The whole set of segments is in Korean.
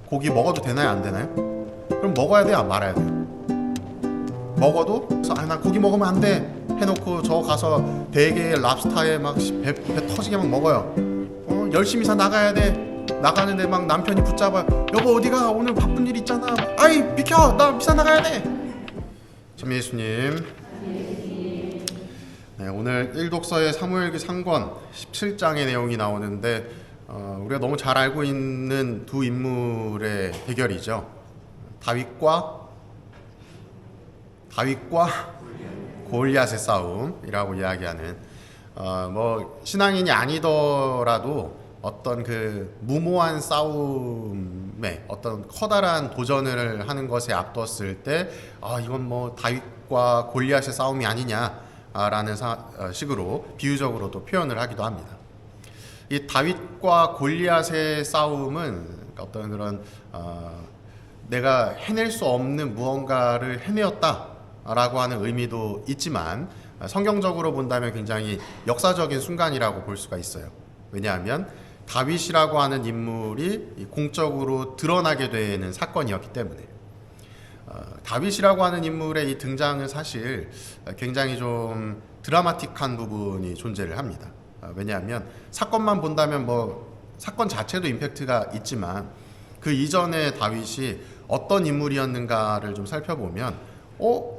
고기 먹어도 되나요, 안 되나요? 그럼 먹어야 돼요, 말아야 돼요? 먹어도 나 고기 먹으면 안 돼 해놓고 저 가서 대게 랍스타에 막 배 터지게 막 먹어요. 열심히 사 나가야 돼. 나가는데 막 남편이 붙잡아요. 여보 어디가? 오늘 바쁜 일 있잖아. 아이 비켜, 나 비싸 나가야 돼. 참 예수님. 네, 오늘 1독서의 사무엘기 상권 17장의 내용이 나오는데 우리가 너무 잘 알고 있는 두 인물의 대결이죠. 다윗과 골리앗의 싸움이라고 이야기하는 뭐 신앙인이 아니더라도 어떤 그 무모한 싸움에 어떤 커다란 도전을 하는 것에 앞뒀을 때 이건 뭐 다윗과 골리앗의 싸움이 아니냐라는 식으로 비유적으로도 표현을 하기도 합니다. 이 다윗과 골리앗의 싸움은 어떤 그런 내가 해낼 수 없는 무언가를 해내었다라고 하는 의미도 있지만 성경적으로 본다면 굉장히 역사적인 순간이라고 볼 수가 있어요. 왜냐하면 다윗이라고 하는 인물이 공적으로 드러나게 되는 사건이었기 때문에 다윗이라고 하는 인물의 이 등장은 사실 굉장히 좀 드라마틱한 부분이 존재를 합니다. 왜냐하면 사건만 본다면 뭐 사건 자체도 임팩트가 있지만 그 이전에 다윗이 어떤 인물이었는가를 좀 살펴보면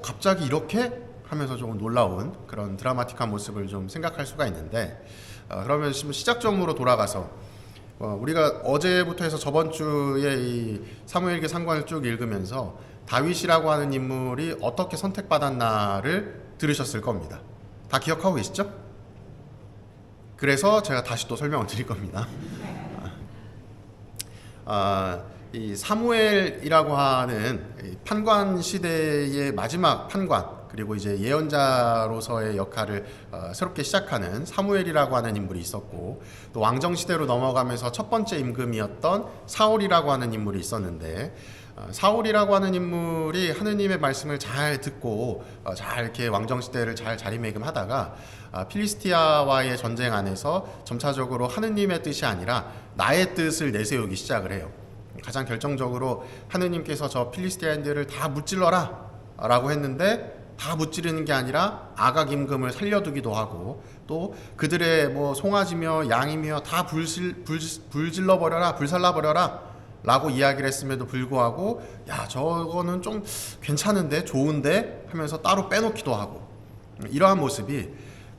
갑자기 이렇게 하면서 조금 놀라운 그런 드라마틱한 모습을 좀 생각할 수가 있는데 그러면 시작점으로 돌아가서 우리가 어제부터 해서 저번 주에 이 사무엘기 상관을 쭉 읽으면서 다윗이라고 하는 인물이 어떻게 선택받았나를 들으셨을 겁니다. 다 기억하고 계시죠? 그래서 제가 다시 또 설명을 드릴 겁니다. 이 사무엘이라고 하는 판관 시대의 마지막 판관 그리고 이제 예언자로서의 역할을 새롭게 시작하는 사무엘이라고 하는 인물이 있었고 또 왕정 시대로 넘어가면서 첫 번째 임금이었던 사울이라고 하는 인물이 있었는데 사울이라고 하는 인물이 하느님의 말씀을 잘 듣고 잘 이렇게 왕정 시대를 잘 자리매김하다가 필리스티아와의 전쟁 안에서 점차적으로 하느님의 뜻이 아니라 나의 뜻을 내세우기 시작을 해요. 가장 결정적으로 하느님께서 저 필리스티아인들을 다 무찔러라 라고 했는데 다 무찌르는 게 아니라 아각 임금을 살려두기도 하고 또 그들의 뭐 송아지며 양이며 다 불질러버려라 불살라버려라 라고 이야기를 했음에도 불구하고 야 저거는 좀 괜찮은데 좋은데 하면서 따로 빼놓기도 하고 이러한 모습이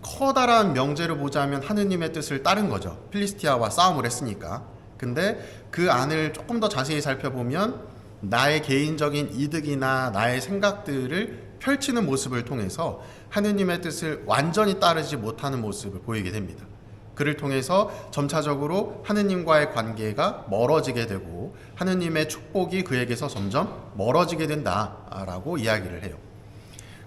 커다란 명제를 보자면 하느님의 뜻을 따른 거죠. 필리스티아와 싸움을 했으니까. 근데 그 안을 조금 더 자세히 살펴보면 나의 개인적인 이득이나 나의 생각들을 펼치는 모습을 통해서 하느님의 뜻을 완전히 따르지 못하는 모습을 보이게 됩니다. 그를 통해서 점차적으로 하느님과의 관계가 멀어지게 되고 하느님의 축복이 그에게서 점점 멀어지게 된다라고 이야기를 해요.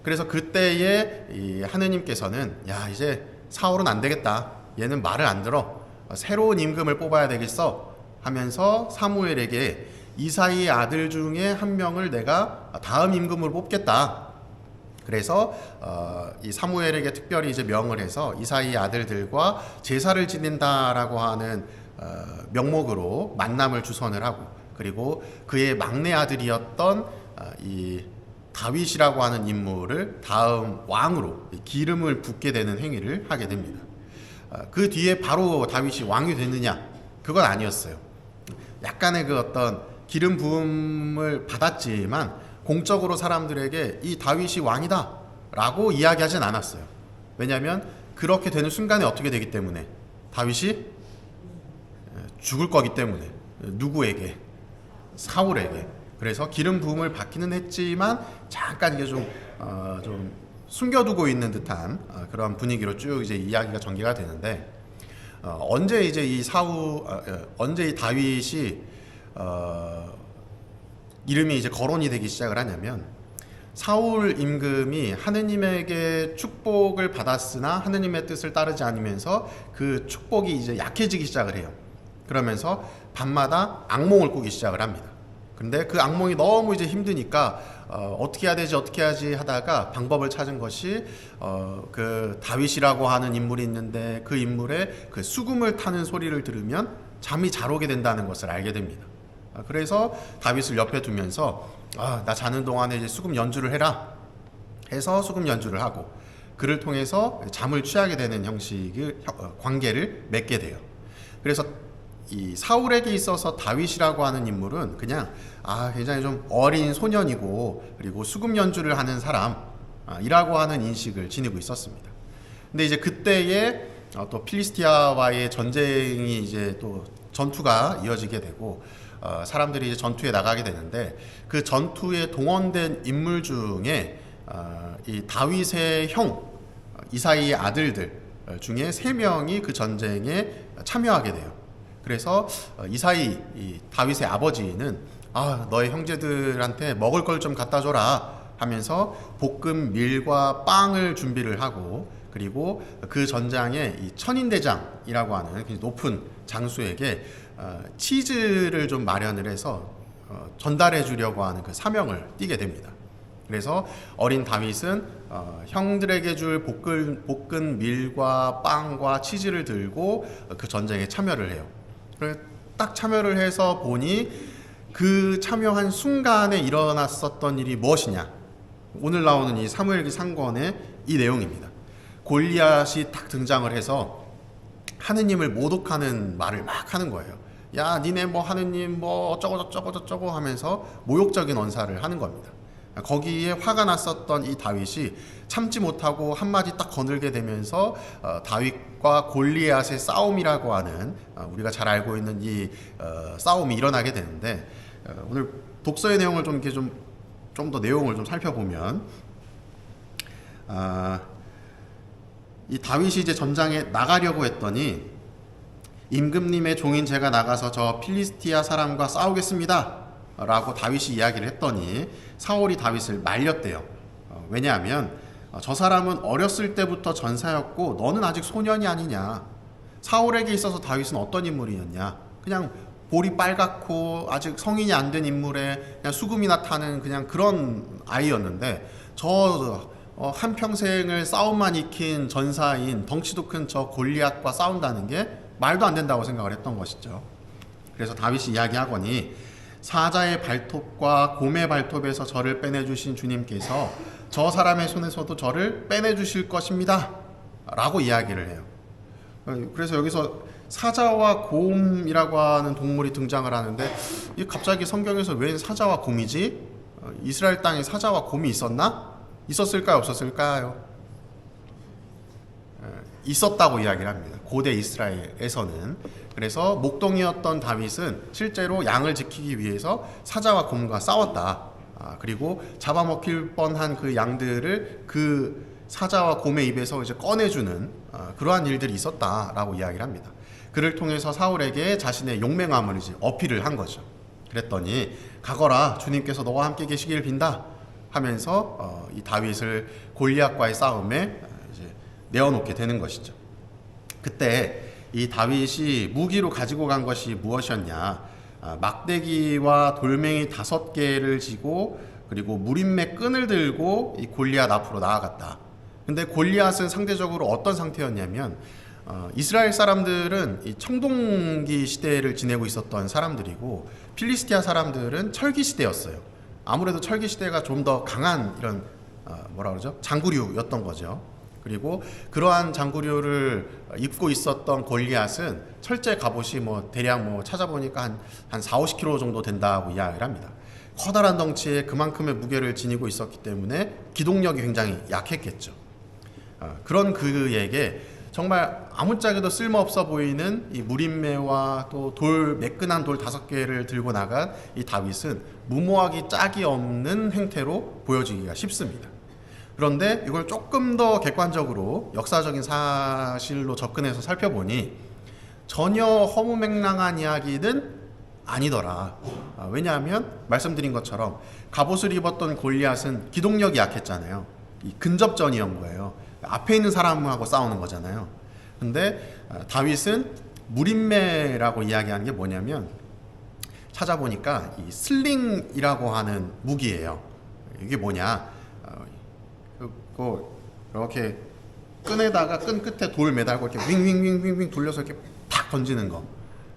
그래서 그때에 이 하느님께서는 야 이제 사울은 안 되겠다. 얘는 말을 안 들어. 새로운 임금을 뽑아야 되겠어 하면서 사무엘에게 이사이의 아들 중에 한 명을 내가 다음 임금으로 뽑겠다. 그래서 이 사무엘에게 특별히 이제 명을 해서 이사이의 아들들과 제사를 지낸다라고 하는 명목으로 만남을 주선을 하고 그리고 그의 막내 아들이었던 이 다윗이라고 하는 인물을 다음 왕으로 기름을 붓게 되는 행위를 하게 됩니다. 그 뒤에 바로 다윗이 왕이 됐느냐? 그건 아니었어요. 약간의 그 어떤 기름 부음을 받았지만 공적으로 사람들에게 이 다윗이 왕이다 라고 이야기하진 않았어요. 왜냐하면 그렇게 되는 순간에 어떻게 되기 때문에 다윗이 죽을 거기 때문에 누구에게? 사울에게. 그래서 기름 부음을 받기는 했지만 잠깐 이게 좀 숨겨두고 있는 듯한 그런 분위기로 쭉 이제 이야기가 전개가 되는데 언제 이제 이 언제 이 다윗이 이름이 이제 거론이 되기 시작을 하냐면 사울 임금이 하느님에게 축복을 받았으나 하느님의 뜻을 따르지 않으면서 그 축복이 이제 약해지기 시작을 해요. 그러면서 밤마다 악몽을 꾸기 시작을 합니다. 근데 그 악몽이 너무 이제 힘드니까 어떻게 해야 되지 하다가 방법을 찾은 것이 그 다윗이라고 하는 인물이 있는데 그 인물의 그 수금을 타는 소리를 들으면 잠이 잘 오게 된다는 것을 알게 됩니다. 그래서 다윗을 옆에 두면서 나 자는 동안에 이제 수금 연주를 해라 해서 수금 연주를 하고 그를 통해서 잠을 취하게 되는 형식의 관계를 맺게 돼요. 그래서 이 사울에게 있어서 다윗이라고 하는 인물은 그냥 굉장히 좀 어린 소년이고 그리고 수금 연주를 하는 사람이라고 하는 인식을 지니고 있었습니다. 근데 이제 그때에 또 필리스티아와의 전쟁이 이제 또 전투가 이어지게 되고 사람들이 이제 전투에 나가게 되는데 그 전투에 동원된 인물 중에 이 다윗의 형 이사이의 아들들 중에 3명이 그 전쟁에 참여하게 돼요. 그래서 이사이 다윗의 아버지는 너의 형제들한테 먹을 걸 좀 갖다 줘라 하면서 볶은 밀과 빵을 준비를 하고 그리고 그 전장에 이 천인대장이라고 하는 높은 장수에게 치즈를 좀 마련을 해서 전달해 주려고 하는 그 사명을 띠게 됩니다. 그래서 어린 다윗은 형들에게 줄 볶은 밀과 빵과 치즈를 들고 그 전쟁에 참여를 해요. 딱 참여를 해서 보니 그 참여한 순간에 일어났었던 일이 무엇이냐? 오늘 나오는 이 사무엘기 상권의 이 내용입니다. 골리앗이 딱 등장을 해서 하느님을 모독하는 말을 막 하는 거예요. 야, 니네 뭐 하느님 뭐 어쩌고 하면서 모욕적인 언사를 하는 겁니다. 거기에 화가 났었던 이 다윗이 참지 못하고 한마디 딱 거늘게 되면서 다윗과 골리앗의 싸움이라고 하는 우리가 잘 알고 있는 이 싸움이 일어나게 되는데 오늘 독서의 내용을 좀 이렇게 좀 더 내용을 좀 살펴보면 이 다윗이 이제 전장에 나가려고 했더니 임금님의 종인 제가 나가서 저 필리스티아 사람과 싸우겠습니다 라고 다윗이 이야기를 했더니 사울이 다윗을 말렸대요. 왜냐하면 저 사람은 어렸을 때부터 전사였고 너는 아직 소년이 아니냐. 사울에게 있어서 다윗은 어떤 인물이었냐. 그냥 볼이 빨갛고 아직 성인이 안 된 인물에 그냥 수금이나 타는 그냥 그런 아이였는데 저 한평생을 싸움만 익힌 전사인 덩치도 큰 저 골리앗과 싸운다는 게 말도 안 된다고 생각을 했던 것이죠. 그래서 다윗이 이야기하거니 사자의 발톱과 곰의 발톱에서 저를 빼내주신 주님께서 저 사람의 손에서도 저를 빼내주실 것입니다 라고 이야기를 해요. 그래서 여기서 사자와 곰이라고 하는 동물이 등장을 하는데 갑자기 성경에서 왜 사자와 곰이지? 이스라엘 땅에 사자와 곰이 있었나? 있었을까요? 없었을까요? 있었다고 이야기를 합니다. 고대 이스라엘에서는. 그래서 목동이었던 다윗은 실제로 양을 지키기 위해서 사자와 곰과 싸웠다. 그리고 잡아먹힐 뻔한 그 양들을 그 사자와 곰의 입에서 이제 꺼내주는 그러한 일들이 있었다라고 이야기를 합니다. 그를 통해서 사울에게 자신의 용맹함을 이제 어필을 한 거죠. 그랬더니 가거라 주님께서 너와 함께 계시길 빈다 하면서 이 다윗을 골리앗과의 싸움에 이제 내어놓게 되는 것이죠. 그때 이 다윗이 무기로 가지고 간 것이 무엇이었냐? 막대기와 돌멩이 5개를 지고 그리고 무림매 끈을 들고 이 골리앗 앞으로 나아갔다. 근데 골리앗은 상대적으로 어떤 상태였냐면 이스라엘 사람들은 이 청동기 시대를 지내고 있었던 사람들이고 필리스티아 사람들은 철기 시대였어요. 아무래도 철기 시대가 좀 더 강한 이런 장구류였던 거죠. 그리고 그러한 장구류를 입고 있었던 골리앗은 철제 갑옷이 대략 찾아보니까 한 4-50kg 정도 된다고 이야기를 합니다. 커다란 덩치에 그만큼의 무게를 지니고 있었기 때문에 기동력이 굉장히 약했겠죠. 그런 그에게 정말 아무짝에도 쓸모없어 보이는 이 무림매와 또 매끈한 돌 5개를 들고 나간 이 다윗은 무모하기 짝이 없는 행태로 보여지기가 쉽습니다. 그런데 이걸 조금 더 객관적으로 역사적인 사실로 접근해서 살펴보니 전혀 허무맹랑한 이야기는 아니더라. 왜냐하면 말씀드린 것처럼 갑옷을 입었던 골리앗은 기동력이 약했잖아요. 이 근접전이었던 거예요. 앞에 있는 사람하고 싸우는 거잖아요. 근데 다윗은 무림매라고 이야기하는 게 뭐냐면 찾아보니까 이 슬링이라고 하는 무기예요. 이게 뭐냐? 이렇게 끈에다가 끈 끝에 돌 매달고 이렇게 윙윙윙윙 돌려서 이렇게 팍 던지는 거.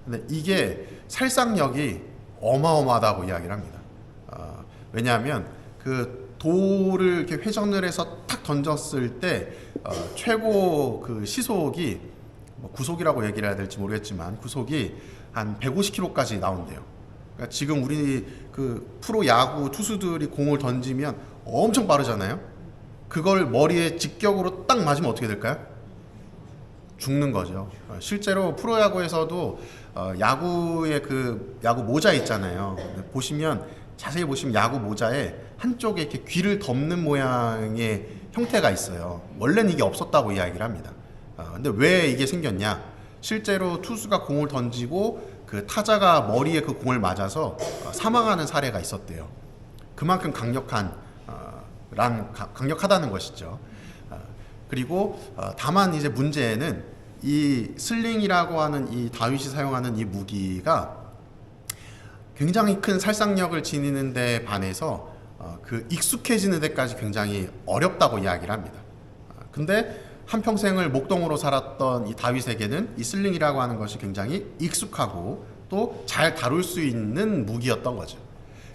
근데 이게 살상력이 어마어마하다고 이야기를 합니다. 왜냐하면 그 돌을 이렇게 회전을 해서 탁 던졌을 때 최고 그 시속이 뭐 구속이라고 얘기를 해야 될지 모르겠지만 구속이 한 150km까지 나온대요. 그러니까 지금 우리 그 프로 야구 투수들이 공을 던지면 엄청 빠르잖아요. 그걸 머리에 직격으로 딱 맞으면 어떻게 될까요? 죽는 거죠. 실제로 프로야구에서도 야구의 그 야구 모자 있잖아요. 보시면 자세히 보시면 야구 모자에 한쪽에 이렇게 귀를 덮는 모양의 형태가 있어요. 원래는 이게 없었다고 이야기를 합니다. 근데 왜 이게 생겼냐? 실제로 투수가 공을 던지고 그 타자가 머리에 그 공을 맞아서 사망하는 사례가 있었대요. 그만큼 강력하다는 것이죠. 그리고 다만 이제 문제는 이 슬링이라고 하는 이 다윗이 사용하는 이 무기가 굉장히 큰 살상력을 지니는 데 반해서 그 익숙해지는 데까지 굉장히 어렵다고 이야기를 합니다. 근데 한평생을 목동으로 살았던 이 다윗에게는 이 슬링이라고 하는 것이 굉장히 익숙하고 또 잘 다룰 수 있는 무기였던 거죠.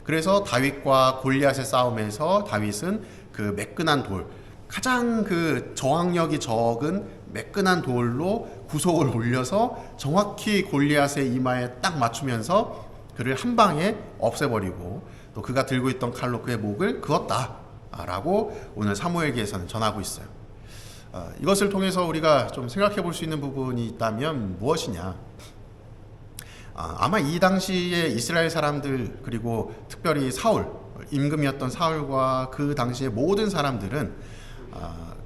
그래서 다윗과 골리앗의 싸움에서 다윗은 그 매끈한 돌, 가장 그 저항력이 적은 매끈한 돌로 구속을 올려서 정확히 골리앗의 이마에 딱 맞추면서 그를 한 방에 없애버리고 또 그가 들고 있던 칼로 그의 목을 그었다라고 오늘 사무엘기에서는 전하고 있어요. 이것을 통해서 우리가 좀 생각해 볼 수 있는 부분이 있다면 무엇이냐? 아마 이 당시에 이스라엘 사람들 그리고 특별히 사울, 임금이었던 사울과 그 당시의 모든 사람들은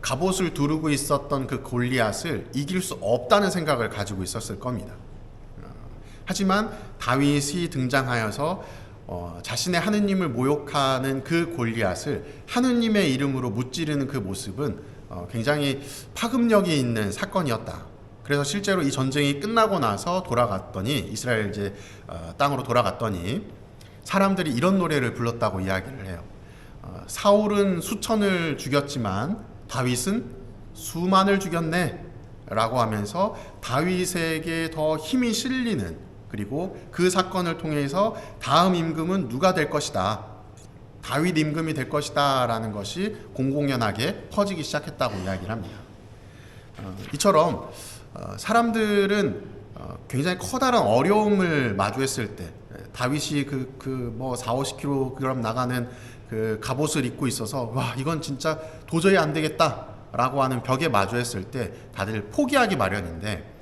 갑옷을 두르고 있었던 그 골리앗을 이길 수 없다는 생각을 가지고 있었을 겁니다. 하지만 다윗이 등장하여서 자신의 하느님을 모욕하는 그 골리앗을 하느님의 이름으로 무찌르는 그 모습은 굉장히 파급력이 있는 사건이었다. 그래서 실제로 이 전쟁이 끝나고 나서 돌아갔더니 이스라엘 이제 땅으로 돌아갔더니 사람들이 이런 노래를 불렀다고 이야기를 해요. 사울은 수천을 죽였지만 다윗은 수만을 죽였네 라고 하면서 다윗에게 더 힘이 실리는, 그리고 그 사건을 통해서 다음 임금은 누가 될 것이다, 다윗 임금이 될 것이다 라는 것이 공공연하게 퍼지기 시작했다고 이야기를 합니다. 이처럼 사람들은 굉장히 커다란 어려움을 마주했을 때 다윗이 뭐 40-50kg 나가는 그 갑옷을 입고 있어서 와 이건 진짜 도저히 안 되겠다 라고 하는 벽에 마주했을 때 다들 포기하기 마련인데,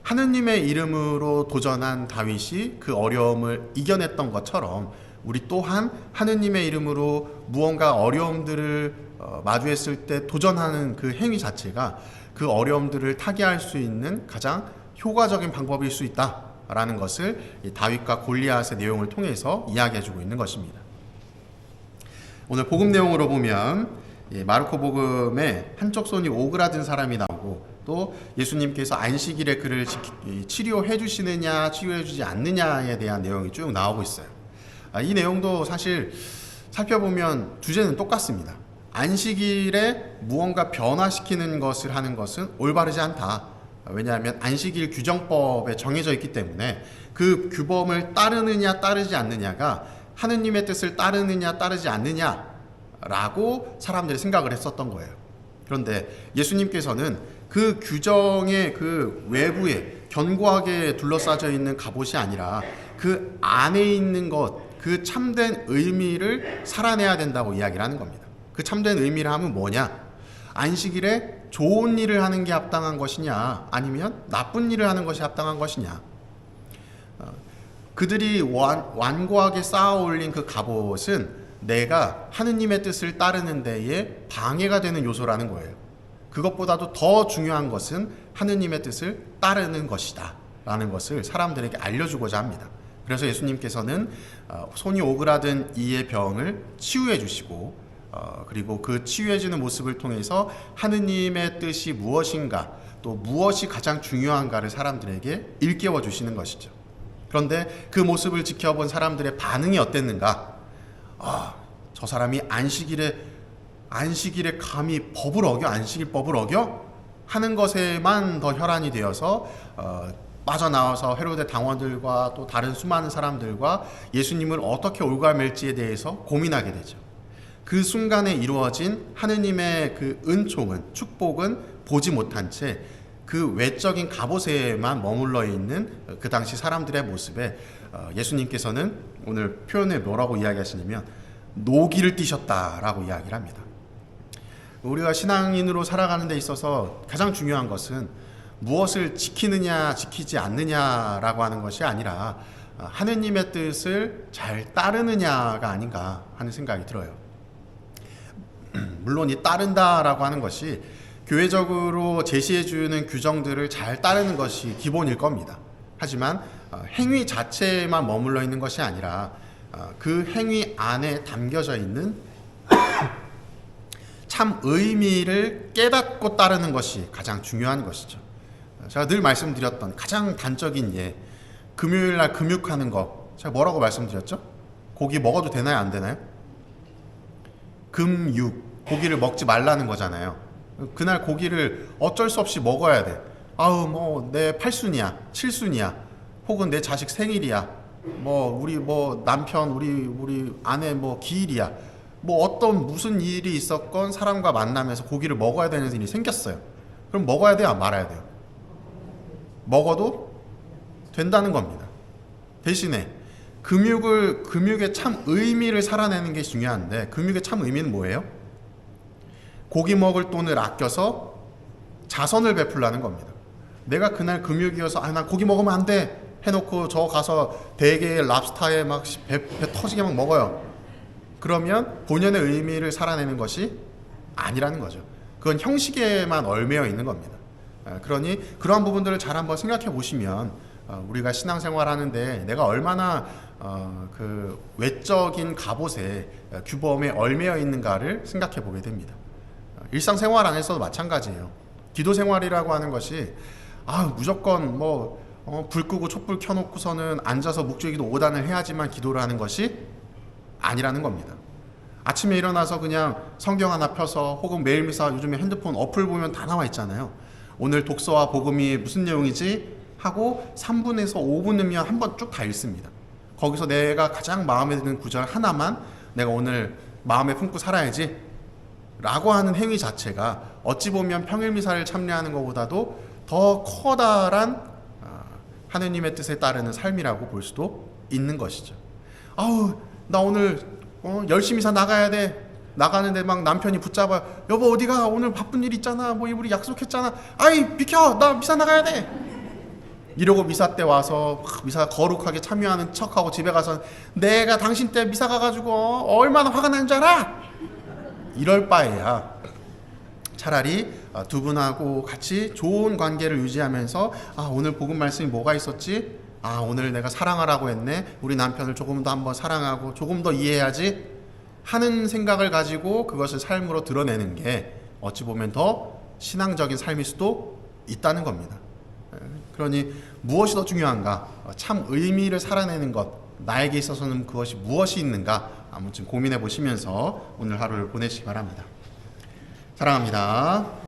하느님의 이름으로 도전한 다윗이 그 어려움을 이겨냈던 것처럼 우리 또한 하느님의 이름으로 무언가 어려움들을 마주했을 때 도전하는 그 행위 자체가 그 어려움들을 타개할 수 있는 가장 효과적인 방법일 수 있다라는 것을 이 다윗과 골리앗의 내용을 통해서 이야기해주고 있는 것입니다. 오늘 복음 내용으로 보면 마르코 복음에 한쪽 손이 오그라든 사람이 나오고 또 예수님께서 안식일에 그를 치료해 주시느냐 치료해 주지 않느냐에 대한 내용이 쭉 나오고 있어요. 이 내용도 사실 살펴보면 주제는 똑같습니다. 안식일에 무언가 변화시키는 것을 하는 것은 올바르지 않다. 왜냐하면 안식일 규정법에 정해져 있기 때문에 그 규범을 따르느냐 따르지 않느냐가 하느님의 뜻을 따르느냐 따르지 않느냐라고 사람들이 생각을 했었던 거예요. 그런데 예수님께서는 그 규정의 그 외부에 견고하게 둘러싸져 있는 갑옷이 아니라 그 안에 있는 것, 그 참된 의미를 살아내야 된다고 이야기를 하는 겁니다. 그 참된 의미를 하면 뭐냐? 안식일에 좋은 일을 하는 게 합당한 것이냐, 아니면 나쁜 일을 하는 것이 합당한 것이냐. 그들이 완고하게 쌓아 올린 그 갑옷은 내가 하느님의 뜻을 따르는 데에 방해가 되는 요소라는 거예요. 그것보다도 더 중요한 것은 하느님의 뜻을 따르는 것이다 라는 것을 사람들에게 알려주고자 합니다. 그래서 예수님께서는 손이 오그라든 이의 병을 치유해 주시고 그리고 그 치유해지는 모습을 통해서 하느님의 뜻이 무엇인가, 또 무엇이 가장 중요한가를 사람들에게 일깨워 주시는 것이죠. 그런데 그 모습을 지켜본 사람들의 반응이 어땠는가? 저 사람이 안식일에 감히 법을 어겨, 안식일법을 어겨? 하는 것에만 더 혈안이 되어서 빠져나와서 헤로데 당원들과 또 다른 수많은 사람들과 예수님을 어떻게 올가맬지에 대해서 고민하게 되죠. 그 순간에 이루어진 하느님의 그 은총은, 축복은 보지 못한 채 그 외적인 갑옷에만 머물러 있는 그 당시 사람들의 모습에 예수님께서는 오늘 표현을 뭐라고 이야기하시냐면 노기를 띠셨다라고 이야기를 합니다. 우리가 신앙인으로 살아가는 데 있어서 가장 중요한 것은 무엇을 지키느냐 지키지 않느냐라고 하는 것이 아니라 하느님의 뜻을 잘 따르느냐가 아닌가 하는 생각이 들어요. 물론 이 따른다라고 하는 것이 교회적으로 제시해주는 규정들을 잘 따르는 것이 기본일 겁니다. 하지만 행위 자체에만 머물러 있는 것이 아니라 그 행위 안에 담겨져 있는 참 의미를 깨닫고 따르는 것이 가장 중요한 것이죠. 제가 늘 말씀드렸던 가장 단적인 예, 금요일날 금육하는 거, 제가 뭐라고 말씀드렸죠? 고기 먹어도 되나요, 안 되나요? 금육, 고기를 먹지 말라는 거잖아요. 그날 고기를 어쩔 수 없이 먹어야 돼. 아우 뭐 내 팔순이야, 칠순이야, 혹은 내 자식 생일이야, 뭐 우리 뭐 남편 우리 아내 뭐 기일이야, 뭐 어떤 무슨 일이 있었건 사람과 만나면서 고기를 먹어야 되는 일이 생겼어요. 그럼 먹어야 돼요, 말아야 돼요? 먹어도 된다는 겁니다. 대신에 금육의 참 의미를 살아내는 게 중요한데, 금육의 참 의미는 뭐예요? 고기 먹을 돈을 아껴서 자선을 베풀라는 겁니다. 내가 그날 금육이어서 나 고기 먹으면 안 돼 해놓고 저 가서 대게 랍스타에 막 배 터지게 막 먹어요. 그러면 본연의 의미를 살아내는 것이 아니라는 거죠. 그건 형식에만 얽매여 있는 겁니다. 그러니 그러한 부분들을 잘 한번 생각해 보시면 우리가 신앙생활 하는데 내가 얼마나 그 외적인 갑옷에 규범에 얽매여 있는가를 생각해 보게 됩니다. 일상생활 안에서도 마찬가지예요. 기도생활이라고 하는 것이 무조건 뭐 불 끄고 촛불 켜놓고서는 앉아서 묵주기도 5단을 해야지만 기도를 하는 것이 아니라는 겁니다. 아침에 일어나서 그냥 성경 하나 펴서, 혹은 매일 미사 요즘에 핸드폰 어플 보면 다 나와 있잖아요. 오늘 독서와 복음이 무슨 내용이지 하고 3분에서 5분이면 한번 쭉 다 읽습니다. 거기서 내가 가장 마음에 드는 구절 하나만 내가 오늘 마음에 품고 살아야지 라고 하는 행위 자체가 어찌 보면 평일 미사를 참여하는 것보다도 더 커다란 하느님의 뜻에 따르는 삶이라고 볼 수도 있는 것이죠. 나 오늘 10시 미사 나가야 돼. 나가는데 막 남편이 붙잡아, 여보 어디가, 오늘 바쁜 일 있잖아, 뭐 우리 약속했잖아, 아이 비켜, 나 미사 나가야 돼. 이러고 미사 때 와서 막 미사 거룩하게 참여하는 척하고 집에 가서 내가 당신 때 미사 가가지고 얼마나 화가 나는 줄 알아? 이럴 바에야 차라리 두 분하고 같이 좋은 관계를 유지하면서 오늘 복음 말씀이 뭐가 있었지? 오늘 내가 사랑하라고 했네. 우리 남편을 조금 더 한번 사랑하고 조금 더 이해해야지 하는 생각을 가지고 그것을 삶으로 드러내는 게 어찌 보면 더 신앙적인 삶일 수도 있다는 겁니다. 그러니 무엇이 더 중요한가? 참 의미를 살아내는 것, 나에게 있어서는 그것이 무엇이 있는가? 아무튼 고민해 보시면서 오늘 하루를 보내시기 바랍니다. 사랑합니다.